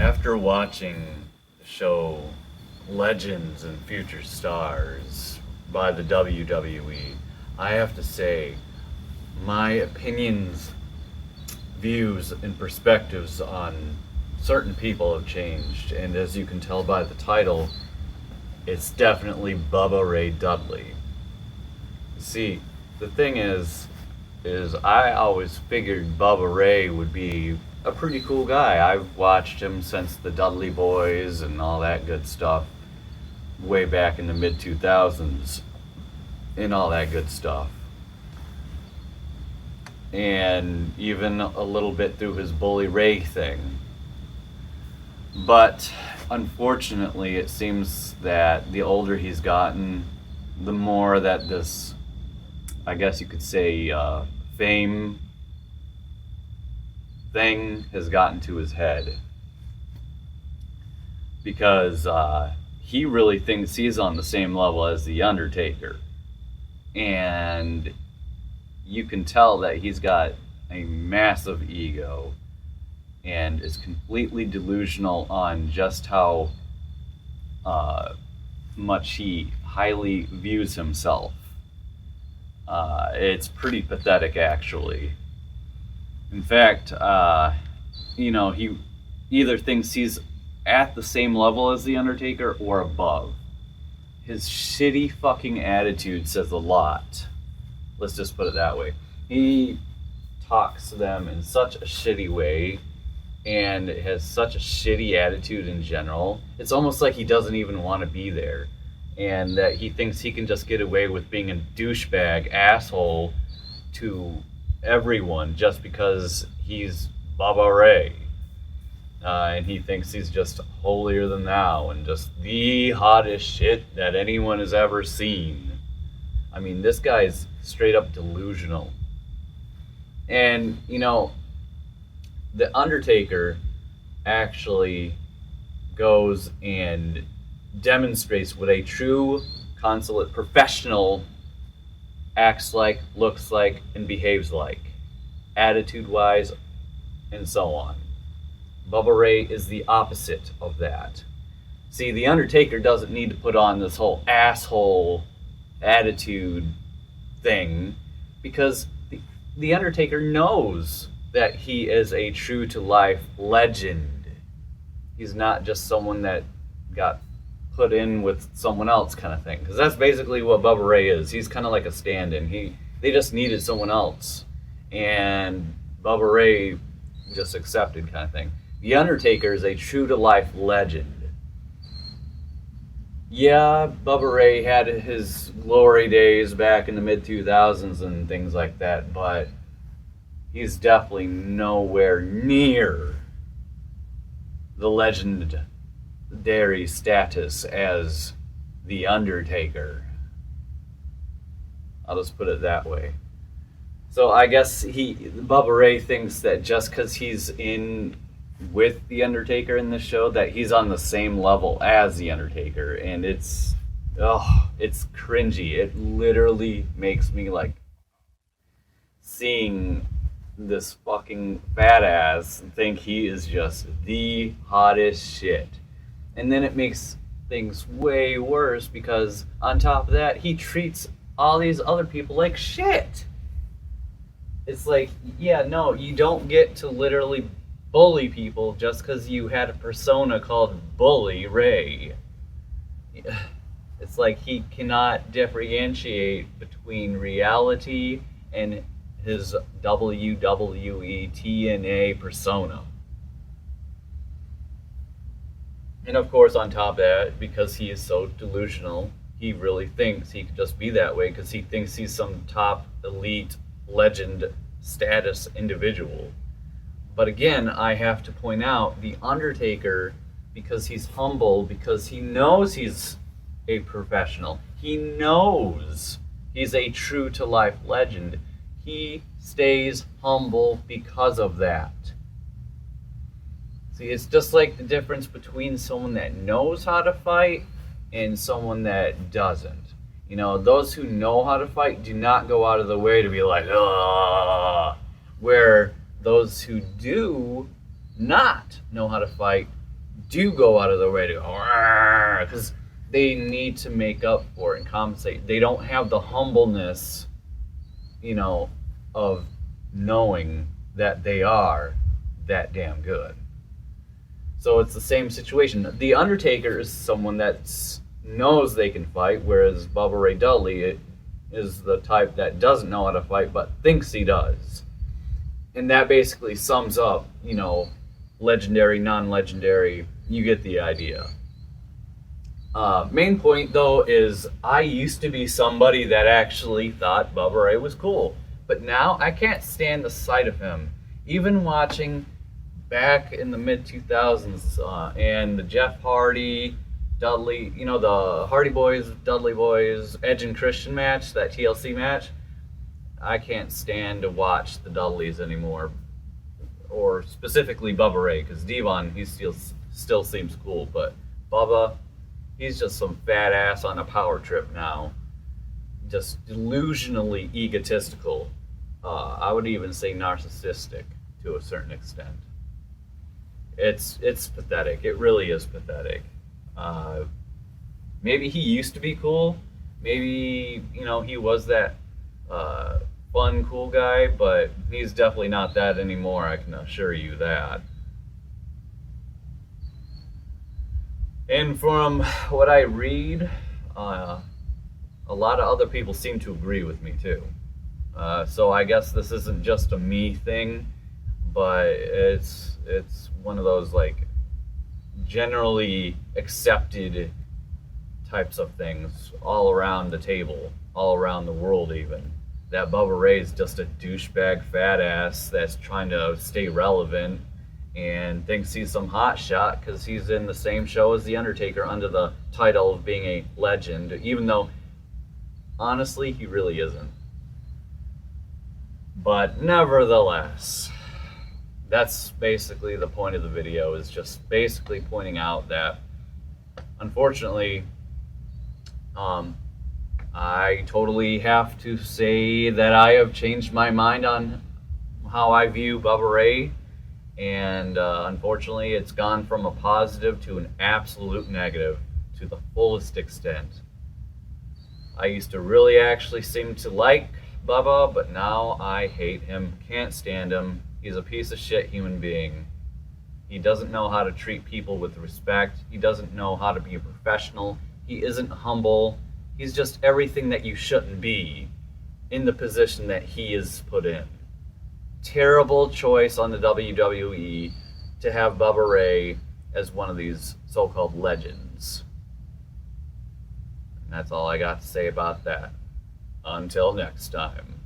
After watching the show Legends and Future Stars by the WWE, I have to say my opinions, views, and perspectives on certain people have changed. And as you can tell by the title, it's definitely Bubba Ray Dudley. See, the thing is I always figured Bubba Ray would be a pretty cool guy. I've watched him since the Dudley Boys and all that good stuff, way back in the mid 2000s, and all that good stuff. And even a little bit through his Bully Ray thing. But unfortunately, it seems that the older he's gotten, the more that this, I guess you could say, fame thing has gotten to his head. Because he really thinks he's on the same level as The Undertaker. And you can tell that he's got a massive ego and is completely delusional on just how much he highly views himself. It's pretty pathetic, actually. In fact, he either thinks he's at the same level as The Undertaker or above. His shitty fucking attitude says a lot. Let's just put it that way. He talks to them in such a shitty way and has such a shitty attitude in general. It's almost like he doesn't even want to be there. And that he thinks he can just get away with being a douchebag asshole to everyone just because he's Bubba Ray. And he thinks he's just holier than thou and just the hottest shit that anyone has ever seen. I mean, this guy's straight up delusional. And, The Undertaker actually goes and demonstrates what a true consummate professional acts like, looks like, and behaves like, attitude-wise, and so on. Bubba Ray is the opposite of that. See, The Undertaker doesn't need to put on this whole asshole attitude thing because the Undertaker knows that he is a true-to-life legend. He's not just someone that got put in with someone else kind of thing. Because that's basically what Bubba Ray is. He's kind of like a stand-in. They just needed someone else. And Bubba Ray just accepted kind of thing. The Undertaker is a true-to-life legend. Yeah, Bubba Ray had his glory days back in the mid-2000s and things like that, but he's definitely nowhere near the legendary status as The Undertaker. I'll just put it that way. So I guess Bubba Ray thinks that just because he's in with The Undertaker in this show, that he's on the same level as The Undertaker, and it's cringy. It literally makes me like seeing this fucking fat ass think he is just the hottest shit. And then it makes things way worse because on top of that, he treats all these other people like shit. It's like, yeah, no, you don't get to literally bully people just because you had a persona called Bully Ray. It's like he cannot differentiate between reality and his WWE TNA persona. And of course, on top of that, because he is so delusional, he really thinks he could just be that way because he thinks he's some top elite legend status individual. But again, I have to point out, The Undertaker, because he's humble, because he knows he's a professional, he knows he's a true-to-life legend, he stays humble because of that. See, it's just like the difference between someone that knows how to fight and someone that doesn't. Those who know how to fight do not go out of the way to be like, ugh, where those who do not know how to fight do go out of their way to go, because they need to make up for it and compensate. They don't have the humbleness, of knowing that they are that damn good. So it's the same situation. The Undertaker is someone that knows they can fight, whereas Bubba Ray Dudley is the type that doesn't know how to fight but thinks he does. And that basically sums up, legendary, non-legendary. You get the idea. Main point, though, is I used to be somebody that actually thought Bubba Ray was cool. But now I can't stand the sight of him. Even watching back in the mid-2000s and the Jeff Hardy, Dudley, the Hardy Boys, Dudley Boys, Edge and Christian match, that TLC match, I can't stand to watch the Dudleys anymore. Or specifically Bubba Ray, because Devon, he still seems cool, but Bubba, he's just some fat ass on a power trip now. Just delusionally egotistical. I would even say narcissistic to a certain extent. It's pathetic. It really is pathetic. Maybe he used to be cool. Maybe, he was that fun, cool guy, but he's definitely not that anymore, I can assure you that. And from what I read, a lot of other people seem to agree with me too. So I guess this isn't just a me thing, but it's one of those generally accepted types of things all around the table, all around the world even. That Bubba Ray is just a douchebag fat ass that's trying to stay relevant and thinks he's some hot shot because he's in the same show as The Undertaker under the title of being a legend, even though honestly he really isn't. But nevertheless, that's basically the point of the video, is just basically pointing out that unfortunately I totally have to say that I have changed my mind on how I view Bubba Ray, and unfortunately it's gone from a positive to an absolute negative to the fullest extent. I used to really actually seem to like Bubba, but now I hate him, can't stand him. He's a piece of shit human being. He doesn't know how to treat people with respect. He doesn't know how to be a professional. He isn't humble. He's just everything that you shouldn't be in the position that he is put in. Terrible choice on the WWE to have Bubba Ray as one of these so-called legends. And that's all I got to say about that. Until next time.